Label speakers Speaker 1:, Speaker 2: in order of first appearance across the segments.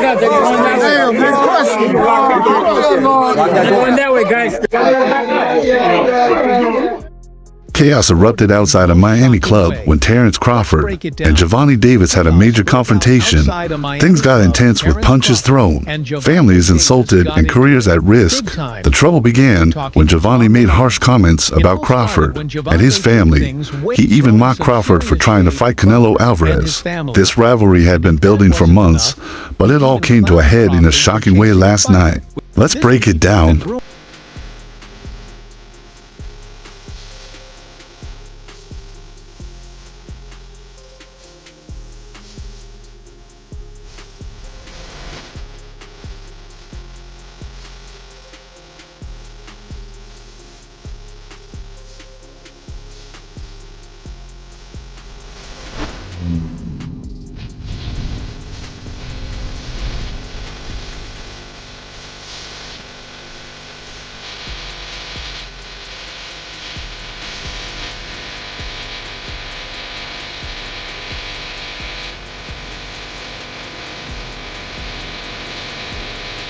Speaker 1: Going that way, guys.
Speaker 2: Chaos erupted outside a Miami club when Terrence Crawford and Giovanni Davis had a major confrontation. Things got intense with punches thrown, families insulted, and careers at risk. The trouble began when Giovanni made harsh comments about Crawford and his family. He even mocked Crawford for trying to fight Canelo Alvarez. This rivalry had been building for months, but it all came to a head in a shocking way last night. Let's break it down.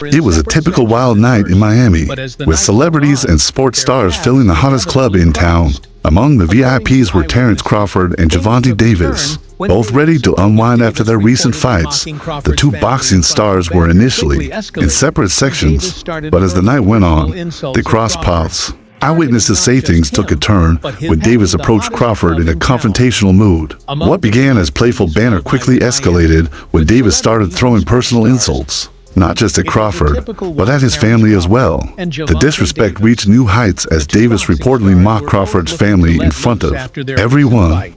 Speaker 2: It was a typical wild night in Miami, with celebrities and sports stars filling the hottest club in town. Among the VIPs were Terrence Crawford and Giovanni Davis, both ready to unwind after their recent fights. The two boxing stars were initially in separate sections, but as the night went on, they crossed paths. Eyewitnesses say things took a turn when Davis approached Crawford in a confrontational mood. What began as playful banter quickly escalated when Davis started throwing personal insults. Not just at Crawford, but at his family as well. The disrespect reached new heights as Davis reportedly mocked Crawford's family in front of everyone.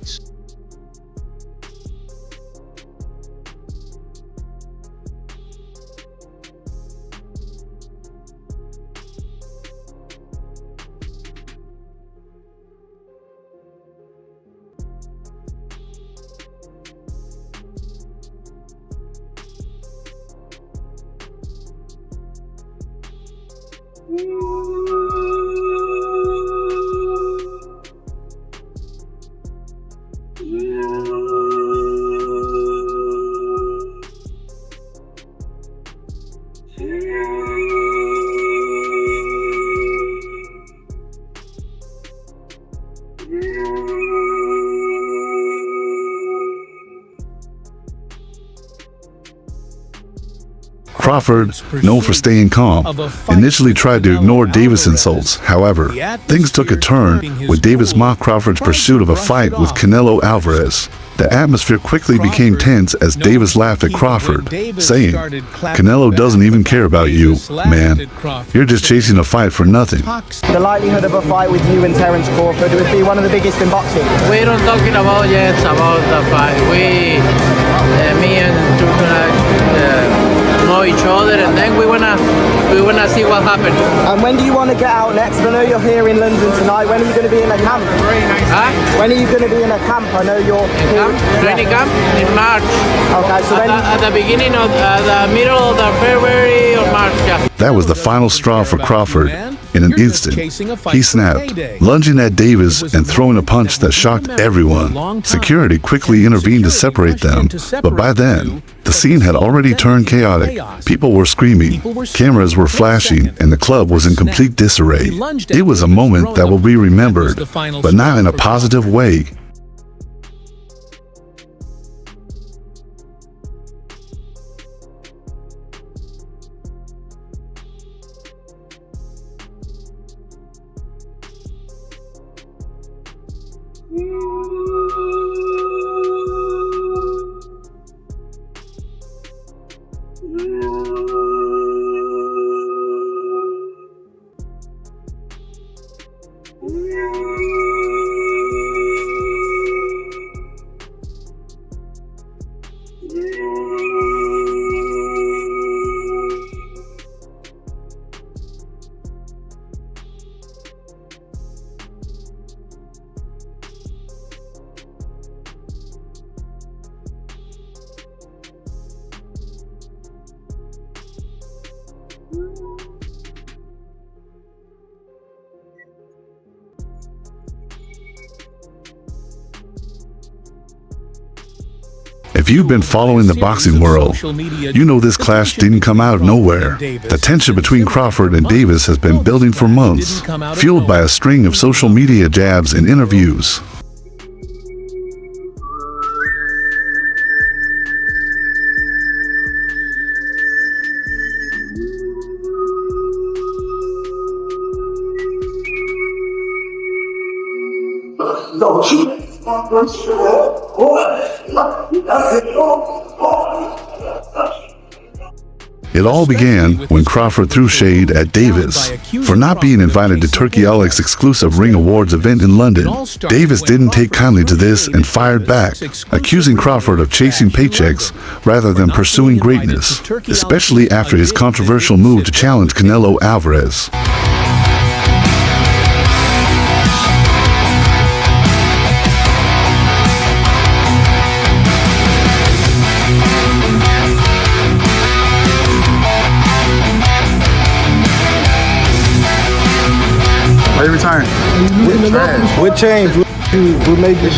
Speaker 2: Crawford, known for staying calm, initially tried to ignore Davis' insults. However, things took a turn when Davis mocked Crawford's pursuit of a fight with Canelo Alvarez. The atmosphere quickly became tense as Davis laughed at Crawford, saying, "Canelo doesn't even care about you, man. You're just chasing a fight for nothing."
Speaker 3: The likelihood of a fight with you and Terrence Crawford would be one of the biggest in boxing.
Speaker 1: We're not talking about yet about the fight. Me and know each other, and then we wanna see what happens.
Speaker 3: And when do you want to get out next? I know you're here in London tonight. When are you going to be in a camp? When are you going to be in a camp? I know you're
Speaker 1: training camp in March.
Speaker 3: Okay, so
Speaker 1: at the beginning of the middle of the February or March. Yeah.
Speaker 2: That was the final straw for Crawford. In an instant, he snapped, lunging at Davis and throwing a punch that shocked everyone. Security quickly intervened to separate them, but by then, the scene had already turned chaotic. People were screaming, cameras were flashing, and the club was in complete disarray. It was a moment that will be remembered, but not in a positive way. you've been following the boxing world, you know this clash didn't come out of nowhere. The tension between Crawford and Davis has been building for months, fueled by a string of social media jabs and interviews. It all began when Crawford threw shade at Davis for not being invited to Turkey Alec's exclusive Ring Awards event in London. Davis didn't take kindly to this and fired back, accusing Crawford of chasing paychecks rather than pursuing greatness, especially after his controversial move to challenge Canelo Alvarez.
Speaker 4: Are you retiring?
Speaker 3: What changed? What made this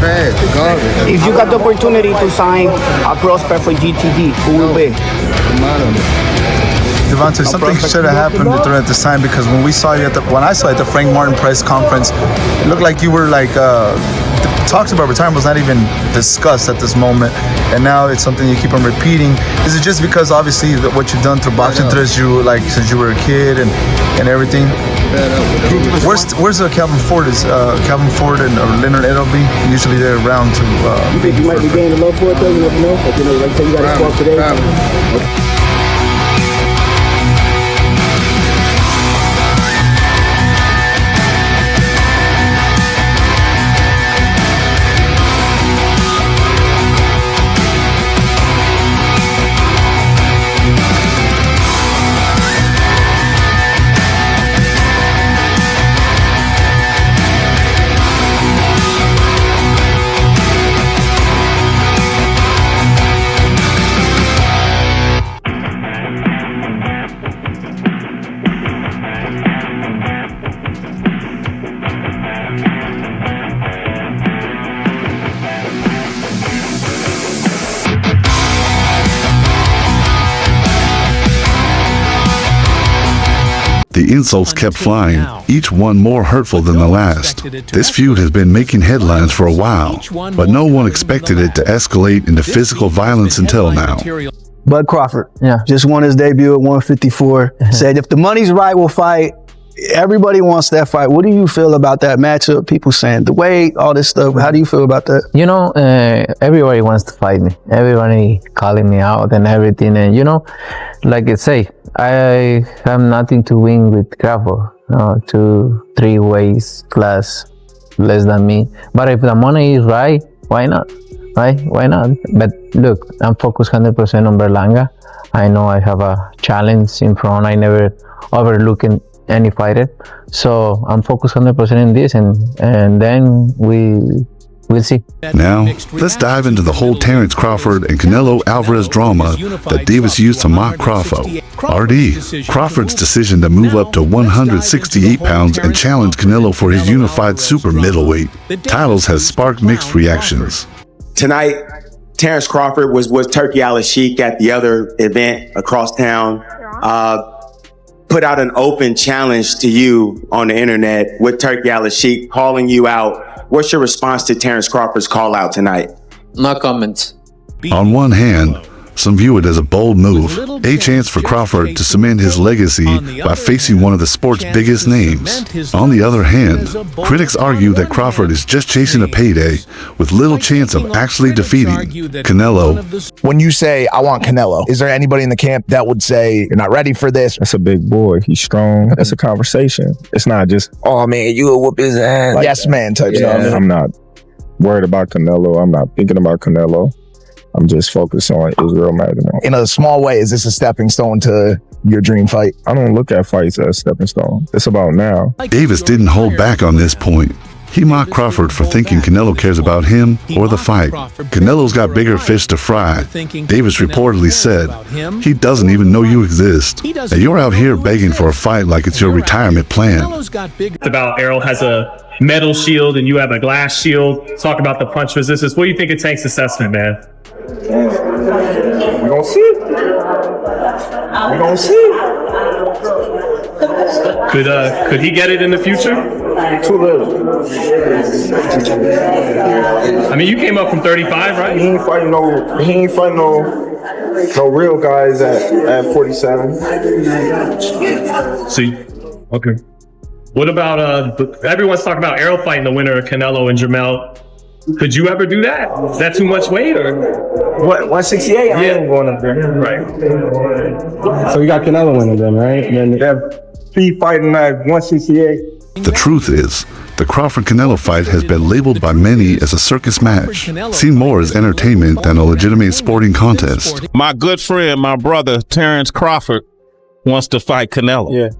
Speaker 4: Trash, garbage.
Speaker 3: If you got the opportunity to sign a prospect for GTD, who will be?
Speaker 4: Devontae, something should have happened at this time, because when I saw you at the Frank Martin press conference, it looked like you were like talks about retirement was not even discussed at this moment, and now it's something you keep on repeating. Is it just because obviously what you've done through boxing since you were a kid and everything? Where's Calvin Ford? Is Calvin Ford and Leonard Edelby usually they're around to?
Speaker 3: You think you might be gaining love for it though? You never know. Like, you know, like say you got a squad today.
Speaker 2: The insults kept flying, each one more hurtful than the last. This feud has been making headlines for a while, but no one expected it to escalate into physical violence until now.
Speaker 3: Bud Crawford, just won his debut at 154. Said if the money's right, we'll fight. Everybody wants that fight. What do you feel about that matchup? People saying the weight, all this stuff. How do you feel about that?
Speaker 1: You know, everybody wants to fight me. Everybody calling me out and everything. And, you know, like I say, I have nothing to win with Crawford. 2-3 weights class less than me. But if the money is right, why not? Right? Why not? But look, I'm focused 100% on Berlanga. I know I have a challenge in front. I never overlook any fighter. So I'm focused 100% in this, and then we'll see.
Speaker 2: Now, let's dive into the whole Terence Crawford and Canelo Alvarez drama that Davis used to mock Crawford. RD, Crawford's decision to move up to 168 pounds and challenge Canelo for his unified super middleweight titles has sparked mixed reactions.
Speaker 5: Tonight, Terence Crawford was Turkey Al-Sheikh at the other event across town. Put out an open challenge to you on the internet with Turkey Al-Sheikh calling you out. What's your response to Terence Crawford's call out tonight?
Speaker 1: No comments.
Speaker 2: On one hand, some view it as a bold move, a chance for Crawford to cement his legacy by facing one of the sport's biggest names. On the other hand, critics argue that Crawford is just chasing a payday with little chance of actually defeating Canelo.
Speaker 6: When you say, I want Canelo, is there anybody in the camp that would say, you're not ready for this?
Speaker 7: That's a big boy. He's strong. That's a conversation. It's not just, oh man, you'll whoop his ass.
Speaker 6: Like yes, man type stuff.
Speaker 7: I'm not worried about Canelo. I'm not thinking about Canelo. I'm just focused on Israel Magdalene.
Speaker 6: In a small way, is this a stepping stone to your dream fight?
Speaker 7: I don't look at fights as stepping stone. It's about now.
Speaker 2: Davis didn't hold back on this point. He mocked Crawford for thinking Canelo cares about him or the fight. Canelo's got bigger fish to fry. Davis reportedly said, he doesn't even know you exist. And you're out here begging for a fight like it's your retirement plan.
Speaker 8: It's about Errol has a metal shield and you have a glass shield. Talk about the punch resistance. What do you think of Tank's assessment, man?
Speaker 7: We gonna see. We gonna see.
Speaker 8: Could he get it in the future?
Speaker 7: Too little.
Speaker 8: I mean, you came up from 35, right?
Speaker 7: He ain't fighting no real guys at 47.
Speaker 8: Okay. What about everyone's talking about Errol fighting the winner of Canelo and Jamel. Could you ever do that? Is that too much weight or
Speaker 7: what? 168? I ain't going up there.
Speaker 8: Right.
Speaker 7: So you got Canelo winning then, right? And then you have P fighting at 168.
Speaker 2: The truth is, the Crawford-Canelo fight has been labeled by many as a circus match, seen more as entertainment than a legitimate sporting contest.
Speaker 9: My good friend, my brother, Terrence Crawford, wants to fight Canelo.
Speaker 7: Yeah.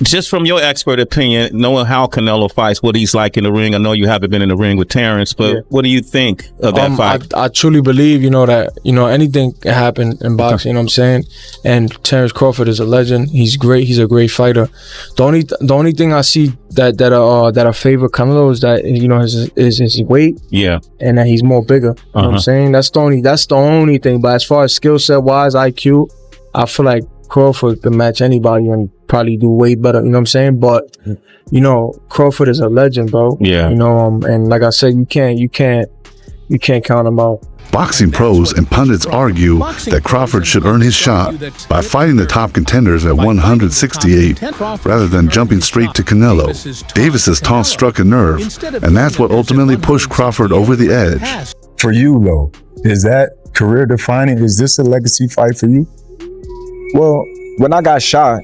Speaker 9: Just from your expert opinion, knowing how Canelo fights, what he's like in the ring. I know you haven't been in the ring with Terrence, but what do you think of that fight?
Speaker 10: I truly believe, that, anything can happen in boxing, you know what I'm saying? And Terrence Crawford is a legend. He's great. He's a great fighter. The only thing I see that I favor Canelo is that, his weight.
Speaker 9: Yeah.
Speaker 10: And that he's more bigger. You know what I'm saying? That's the only thing. But as far as skill set wise, IQ, I feel like Crawford can match anybody and probably do way better, you know what I'm saying? But Crawford is a legend, bro.
Speaker 9: Yeah.
Speaker 10: And like I said, you can't count him out.
Speaker 2: Boxing pros and pundits argue that Crawford should earn his shot by fighting the top contenders at 168 rather than jumping straight to Canelo. Davis's taunt struck a nerve, and that's what ultimately pushed Crawford over the edge.
Speaker 7: For you, though, is that career defining? Is this a legacy fight for you? Well, when I got shot,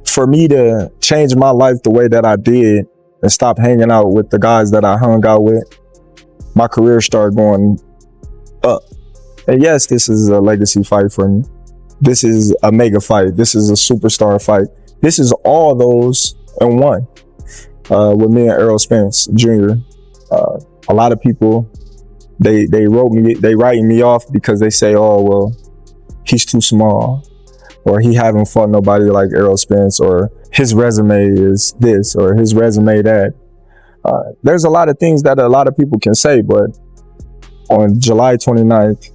Speaker 7: for me to change my life the way that I did and stop hanging out with the guys that I hung out with, my career started going up. And yes, this is a legacy fight for me. This is a mega fight. This is a superstar fight. This is all those in one with me and Errol Spence Jr. A lot of people, they writing me off because they say, oh, well, he's too small, or he haven't fought nobody like Errol Spence, or his resume is this, or his resume that. There's a lot of things that a lot of people can say, but on July 29th,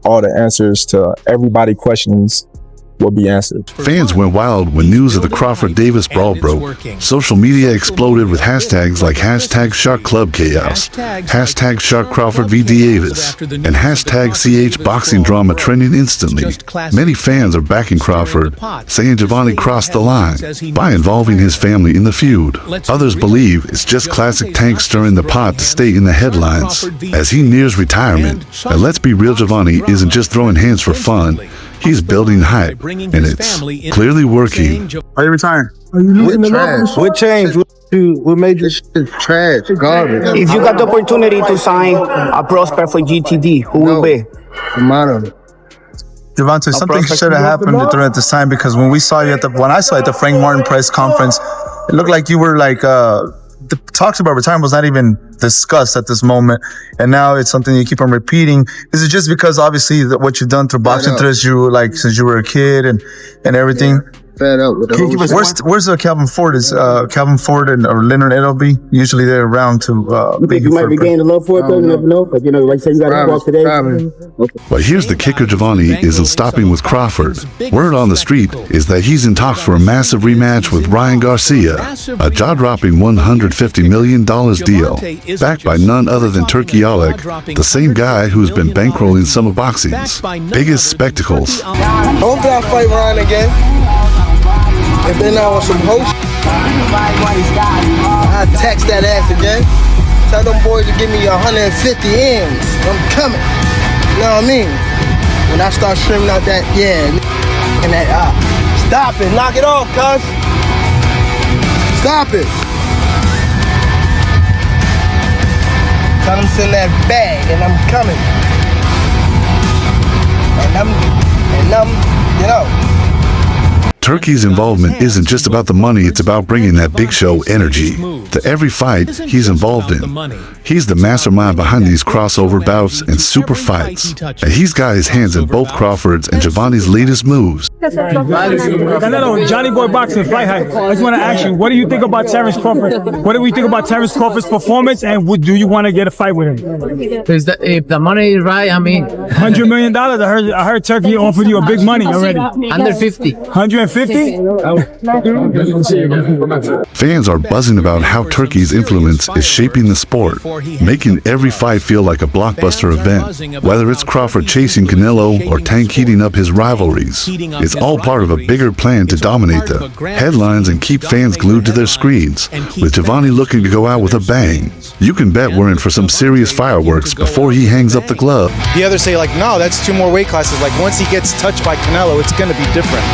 Speaker 7: all the answers to everybody's questions will be answered.
Speaker 2: Fans went wild when news of the Crawford-Davis brawl broke. Social media exploded with hashtags like #SharkClubChaos, #SharkCrawford v. Davis, and #CHBoxingDrama trending instantly. Many fans are backing Crawford, saying Giovanni crossed the line by involving his family in the feud. Others believe it's just classic Tank stirring the pot to stay in the headlines as he nears retirement. And let's be real, Giovanni isn't just throwing hands for fun. He's building hype, and it's clearly working.
Speaker 4: Are you retiring?
Speaker 7: With trash. What changed? What made this shit trash? Garbage.
Speaker 11: If you got the opportunity to sign a prospect for GTD, who will be?
Speaker 4: Devontae, something should have happened during this time, because when I saw you at the Frank Martin press conference, it looked like you were the talks about retirement was not even discussed at this moment, and now it's something you keep on repeating. Is it just because obviously what you've done through boxing since you were a kid and everything?
Speaker 7: Fed up with the
Speaker 4: Where's Calvin Ford? Is Calvin Ford or Leonard Edelby? Usually they're around to.
Speaker 11: You think you might be gaining love for it though? You never know. Like like say you got to walk today.
Speaker 2: But here's the kicker: Giovanni isn't stopping with Crawford. Word on the street is that he's in talks for a massive rematch with Ryan Garcia, a jaw-dropping $150 million deal, backed by none other than Turkey Alek, the same guy who's been bankrolling some of boxing's biggest spectacles.
Speaker 7: Hopefully I fight Ryan again. And then I want some host. I text that ass again. Tell them boys to give me 150 M's. I'm coming. You know what I mean? When I start screaming out that, and that, stop it, knock it off, cuz. Stop it. Tell them send that bag, and I'm coming. And I'm,
Speaker 2: Turkey's involvement isn't just about the money, it's about bringing that big show energy to every fight he's involved in. He's the mastermind behind these crossover bouts and super fights, and he's got his hands in both Crawford's and Giovanni's latest moves.
Speaker 12: Canelo, Johnny Boy Boxing, Fight Hype. I just want to ask you, what do you think about Terrence Crawford? What do we think about Terrence Crawford's performance, and do you want to get a fight with him?
Speaker 1: If the money is right, I mean,
Speaker 12: $100 million. I heard Turkey offered you a big money already.
Speaker 1: 150.
Speaker 12: 150?
Speaker 2: Fans are buzzing about how Turkey's influence is shaping the sport, making every fight feel like a blockbuster event. Whether it's Crawford chasing Canelo or Tank heating up his rivalries, it's all part of a bigger plan to dominate the headlines and keep fans glued to their screens. With Giovanni looking to go out with a bang, you can bet we're in for some serious fireworks before he hangs up the glove.
Speaker 13: The others say, like, no, that's 2 more weight classes. Like, once he gets touched by Canelo, it's going to be different.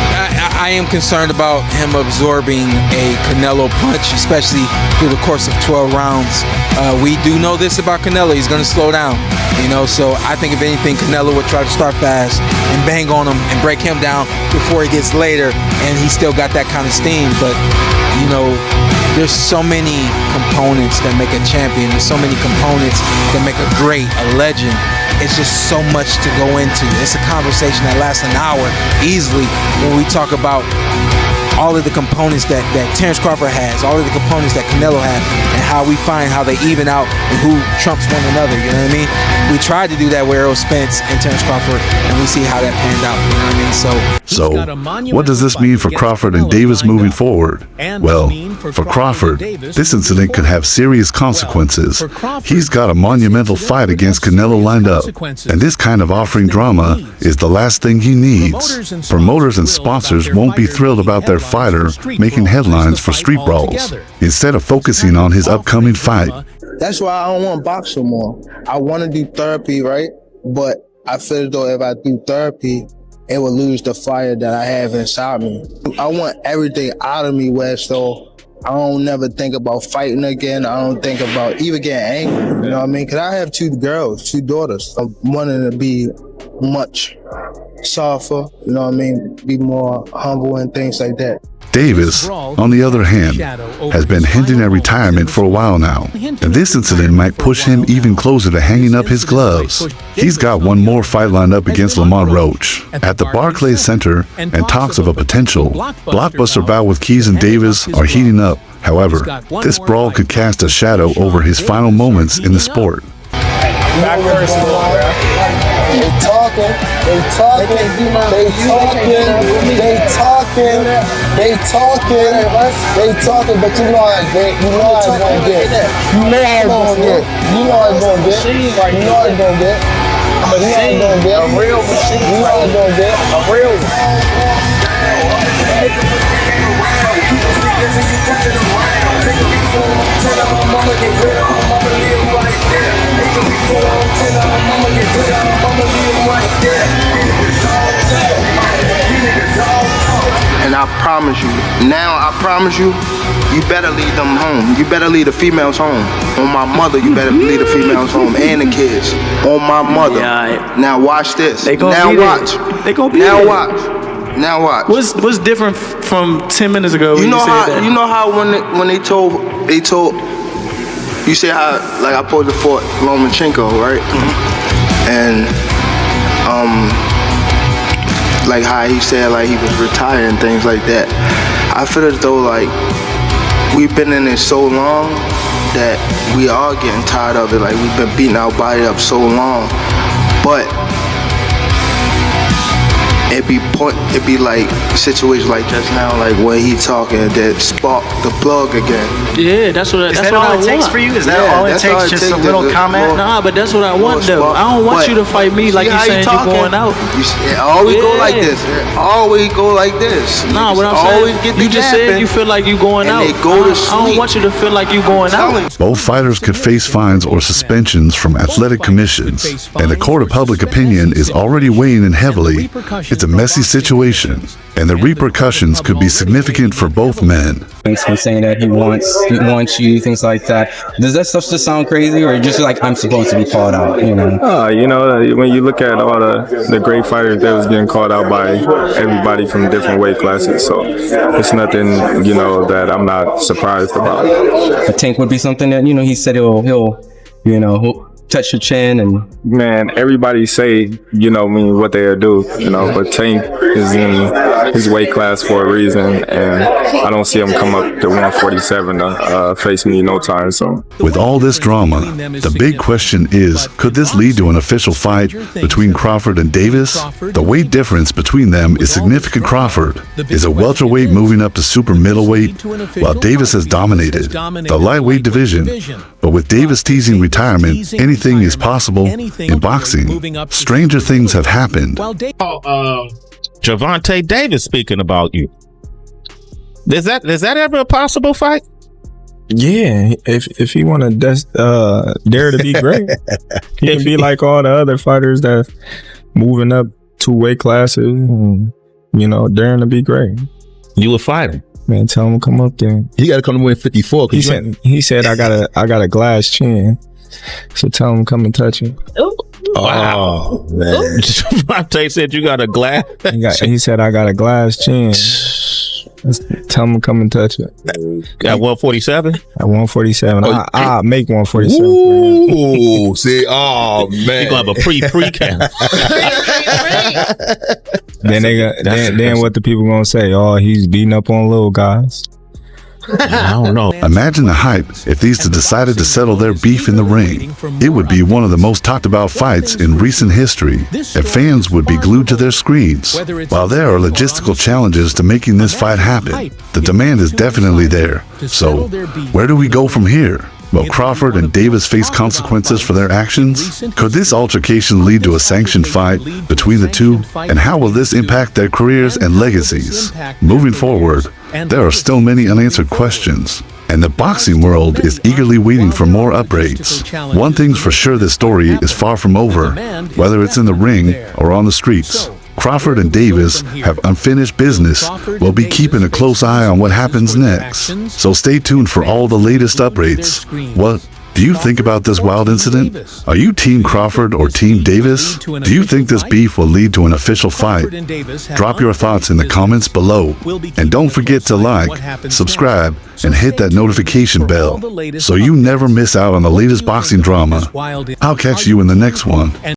Speaker 14: I am concerned about him absorbing a Canelo punch, especially through the course of 12 rounds. We do know this about Canelo. He's going to slow down, so I think if anything, Canelo would try to start fast and bang on him and break him down before he gets later, and he still got that kind of steam. But, there's so many components that make a champion. There's so many components that make a great, a legend. It's just so much to go into. It's a conversation that lasts an hour easily when we talk about all of the components that Terrence Crawford has, all of the components that Canelo has, and how we find how they even out and who trumps one another, you know what I mean? We tried to do that with Errol Spence and Terrence Crawford, and we see how that panned out, you know what I mean?
Speaker 2: So what does this mean for Crawford and Davis moving forward? Well, for Crawford, this incident could have serious consequences. He's got a monumental fight against Canelo lined up, and this kind of offering drama is the last thing he needs. Promoters and sponsors won't be thrilled about their fighter making headlines for street brawls, instead of focusing on his upcoming fight.
Speaker 15: That's why I don't want to box no more. I want to do therapy, right? But I feel as though if I do therapy, it will lose the fire that I have inside me. I want everything out of me where so I don't never think about fighting again. I don't think about even getting angry, you know what I mean? Because I have 2 girls, 2 daughters. I'm wanting to be much softer, you know what I mean? Be more humble and things like that.
Speaker 2: Davis, on the other hand, has been hinting at retirement for a while now, and this incident might push him even closer to hanging up his gloves. He's got one more fight lined up against Lamont Roach at the Barclays Center, and talks of a potential blockbuster bout with Keys and Davis are heating up. However, this brawl could cast a shadow over his final moments in the sport.
Speaker 15: They talking, but you know how it's gonna get. You know how it's gonna get. A real machine. You know how it's gonna get. A real And I promise you, you better lead them home. You better lead the females home. On my mother, you better lead the females home and the kids. On my mother. Now watch this. Now watch. Now watch.
Speaker 16: What's different from 10 minutes ago?
Speaker 15: You know how when they told you say how like I posed for Lomachenko, right? And like how he said like he was retired and things like that. I feel as though like we've been in it so long that we are getting tired of it. Like we've been beating our body up so long, but it be like situations like just now, like when he talking that spark the plug again.
Speaker 16: Yeah, that's what I want.
Speaker 13: Takes for you? Is that all it takes? Just a little comment?
Speaker 16: Nah, but that's what I want though. I don't want you to fight me like you saying you're going out.
Speaker 15: Always go like this. Always go like this.
Speaker 16: Nah, what I'm saying, you just said you feel like you going out. I don't want you to feel like you going out.
Speaker 2: Both fighters could face fines or suspensions from athletic commissions, and the court of public opinion is already weighing in heavily. It's a messy situation, and the repercussions could be significant for both men.
Speaker 17: Him saying that he wants you, things like that. Does that stuff just sound crazy, or just like I'm supposed to be called out?
Speaker 7: When you look at all the great fighters that was getting called out by everybody from different weight classes, so it's nothing that I'm not surprised about.
Speaker 17: A Tank would be something that he said he'll touch your chin and
Speaker 7: man, everybody say, what they'll do, but Tank is in his weight class for a reason, and I don't see him come up to 147 to face me no time soon.
Speaker 2: With all this drama, the big question is, could this lead to an official fight between Crawford and Davis? The weight difference between them is significant. Crawford is a welterweight moving up to super middleweight, while Davis has dominated the lightweight division. But with Davis teasing retirement, anything is possible in boxing. Stranger things have happened.
Speaker 9: Gervonta Davis speaking about you. Is that ever a possible fight?
Speaker 7: Yeah, if he want to dare to be great, he can be like all the other fighters that moving up 2 weight classes and, daring to be great.
Speaker 9: You would fight him?
Speaker 7: Man, tell him to come up there.
Speaker 18: You got to come to win 54.
Speaker 7: He said I got a glass chin, so tell him to come and touch him.
Speaker 9: Wow, man! Gervonta said you got a glass.
Speaker 7: He said I got a glass chin. Tell him to come and touch it.
Speaker 9: At 147?
Speaker 7: At 147. I'll make 147.
Speaker 18: Ooh, see, man.
Speaker 9: You're going to have a pre-camp.
Speaker 7: Then what the people going to say? Oh, he's beating up on little guys.
Speaker 9: I don't know.
Speaker 2: Imagine the hype if these two decided to settle their beef in the ring. It would be one of the most talked about fights in recent history, and fans would be glued to their screens. While there are logistical challenges to making this fight happen, the demand is definitely there. So, where do we go from here? Will Crawford and Davis face consequences for their actions? Could this altercation lead to a sanctioned fight between the two? And how will this impact their careers and legacies? Moving forward, there are still many unanswered questions, and the boxing world is eagerly waiting for more updates. One thing's for sure, this story is far from over, whether it's in the ring or on the streets. Crawford and Davis have unfinished business. We'll be keeping a close eye on what happens next, so stay tuned for all the latest updates. What do you think about this wild incident? Are you Team Crawford or Team Davis? Do you think this beef will lead to an official fight? Drop your thoughts in the comments below. And don't forget to like, subscribe, and hit that notification bell so you never miss out on the latest boxing drama. I'll catch you in the next one.